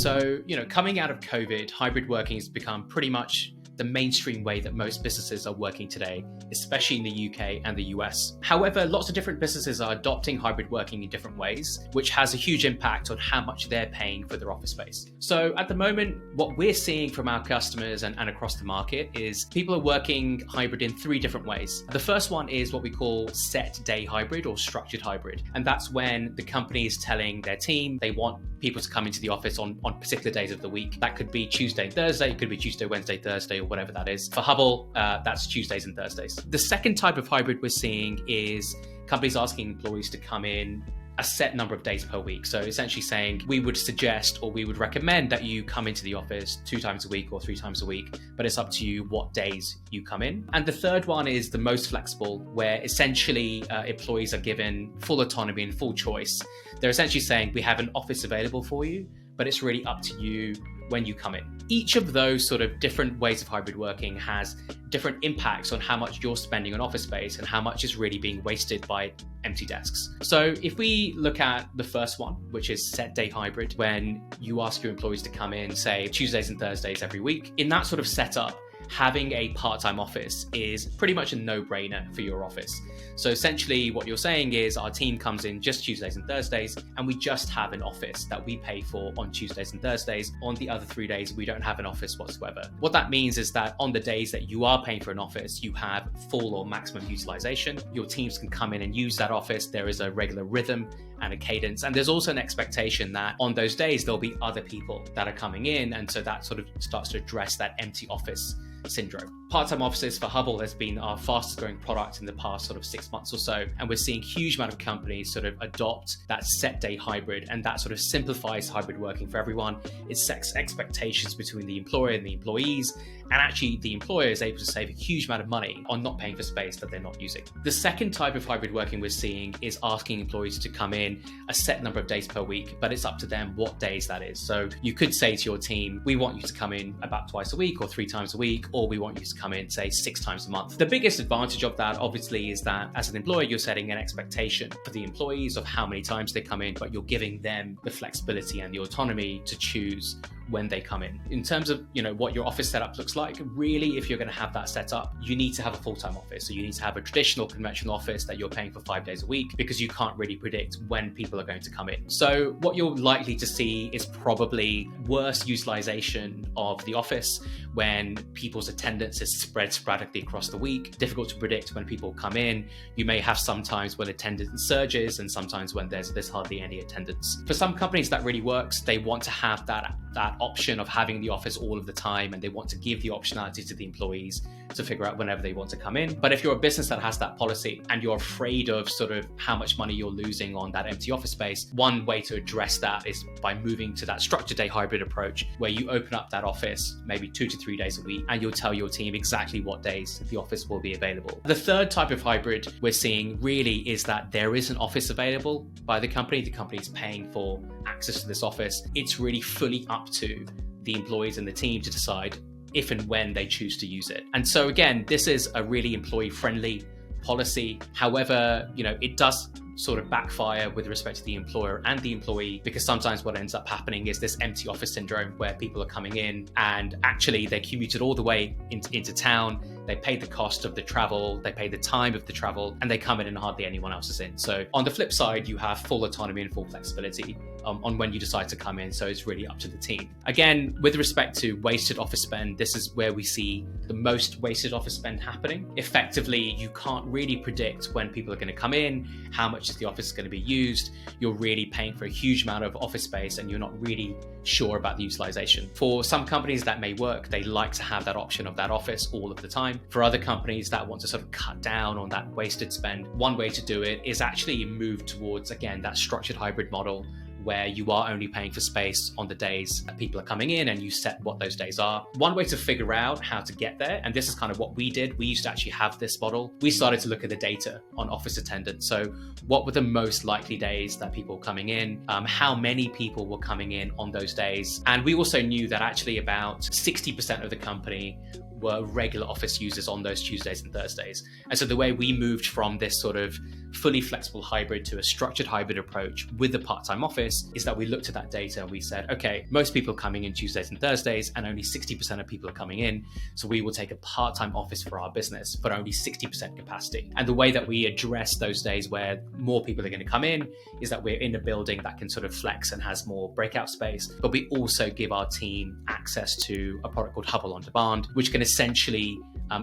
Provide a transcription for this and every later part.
So, coming out of COVID, hybrid working has become pretty much the mainstream way that most businesses are working today, especially in the UK and the US. However, lots of different businesses are adopting hybrid working in different ways, which has a huge impact on how much they're paying for their office space. So at the moment, what we're seeing from our customers and across the market is people are working hybrid in three different ways. The first one is what we call set day hybrid or structured hybrid. And that's when the company is telling their team they want people to come into the office on particular days of the week. That could be Tuesday and Thursday, it could be Tuesday, Wednesday, Thursday, or whatever that is. For Hubble, that's Tuesdays and Thursdays. The second type of hybrid we're seeing is companies asking employees to come in a set number of days per week. So essentially saying we would suggest or we would recommend that you come into the office 2 times a week or 3 times a week, but it's up to you what days you come in. And the third one is the most flexible, where essentially employees are given full autonomy and full choice. They're essentially saying we have an office available for you, but it's really up to you when you come in. Each of those sort of different ways of hybrid working has different impacts on how much you're spending on office space and how much is really being wasted by empty desks. So if we look at the first one, which is set day hybrid, when you ask your employees to come in, say Tuesdays and Thursdays every week, in that sort of setup, having a part-time office is pretty much a no-brainer for your office. So essentially what you're saying is our team comes in just Tuesdays and Thursdays, and we just have an office that we pay for on Tuesdays and Thursdays. On the other 3 days, we don't have an office whatsoever. What that means is that on the days that you are paying for an office, you have full or maximum utilization. Your teams can come in and use that office. There is a regular rhythm and a cadence. And there's also an expectation that on those days, there'll be other people that are coming in. And so that sort of starts to address that empty office syndrome. Part-time offices for Hubble has been our fastest growing product in the past sort of 6 months or so. And we're seeing a huge amount of companies sort of adopt that set day hybrid, and that sort of simplifies hybrid working for everyone. It sets expectations between the employer and the employees. And actually the employer is able to save a huge amount of money on not paying for space that they're not using. The second type of hybrid working we're seeing is asking employees to come in a set number of days per week, but it's up to them what days that is. So you could say to your team, we want you to come in about twice a week or 3 times a week, or we want you to come in, say, 6 times a month. The biggest advantage of that, obviously, is that as an employer, you're setting an expectation for the employees of how many times they come in, but you're giving them the flexibility and the autonomy to choose when they come in. In terms of, what your office setup looks like, really, if you're going to have that set up, you need to have a full-time office. So you need to have a traditional conventional office that you're paying for 5 days a week, because you can't really predict when people are going to come in. So what you're likely to see is probably worse utilization of the office when people's attendance is spread sporadically across the week. Difficult to predict when people come in. You may have some times when attendance surges and sometimes when there's hardly any attendance. For some companies that really works. They want to have that option of having the office all of the time, and they want to give the optionality to the employees to figure out whenever they want to come in. But if you're a business that has that policy and you're afraid of sort of how much money you're losing on that empty office space, one way to address that is by moving to that structured day hybrid approach, where you open up that office maybe 2 to 3 days a week, and you'll tell your team exactly what days the office will be available. The third type of hybrid we're seeing really is that there is an office available by the company. The company is paying for access to this office. It's really fully up to the employees and the team to decide if and when they choose to use it. And so again, this is a really employee-friendly policy. However, it does sort of backfire with respect to the employer and the employee, because sometimes what ends up happening is this empty office syndrome, where people are coming in and actually they commuted all the way into town, they pay the cost of the travel, they pay the time of the travel, and they come in and hardly anyone else is in. So on the flip side, you have full autonomy and full flexibility on when you decide to come in. So it's really up to the team. Again, with respect to wasted office spend, this is where we see the most wasted office spend happening. Effectively, you can't really predict when people are going to come in, how much is the office going to be used. You're really paying for a huge amount of office space and you're not really sure about the utilization. For some companies that may work, they like to have that option of that office all of the time. For other companies that want to sort of cut down on that wasted spend, one way to do it is actually move towards, again, that structured hybrid model, where you are only paying for space on the days that people are coming in, and you set what those days are. One way to figure out how to get there, and this is kind of what we did, we used to actually have this model. We started to look at the data on office attendance. So what were the most likely days that people were coming in? How many people were coming in on those days? And we also knew that actually about 60% of the company were regular office users on those Tuesdays and Thursdays. And so the way we moved from this sort of fully flexible hybrid to a structured hybrid approach with the part-time office is that we looked at that data and we said, okay, most people are coming in Tuesdays and Thursdays and only 60% of people are coming in. So we will take a part-time office for our business, but only 60% capacity. And the way that we address those days where more people are going to come in is that we're in a building that can sort of flex and has more breakout space, but we also give our team access to a product called Hubble on Demand, which can essentially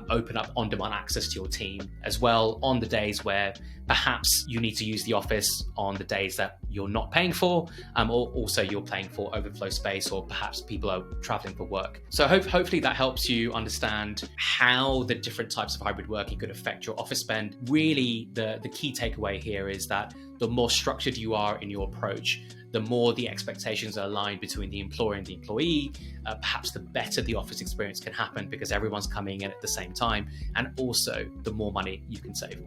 open up on-demand access to your team as well on the days where perhaps you need to use the office on the days that you're not paying for, or also you're paying for overflow space, or perhaps people are traveling for work. So hopefully that helps you understand how the different types of hybrid working could affect your office spend. Really, the key takeaway here is that the more structured you are in your approach, the more the expectations are aligned between the employer and the employee, perhaps the better the office experience can happen because everyone's coming in at the same time, and also the more money you can save.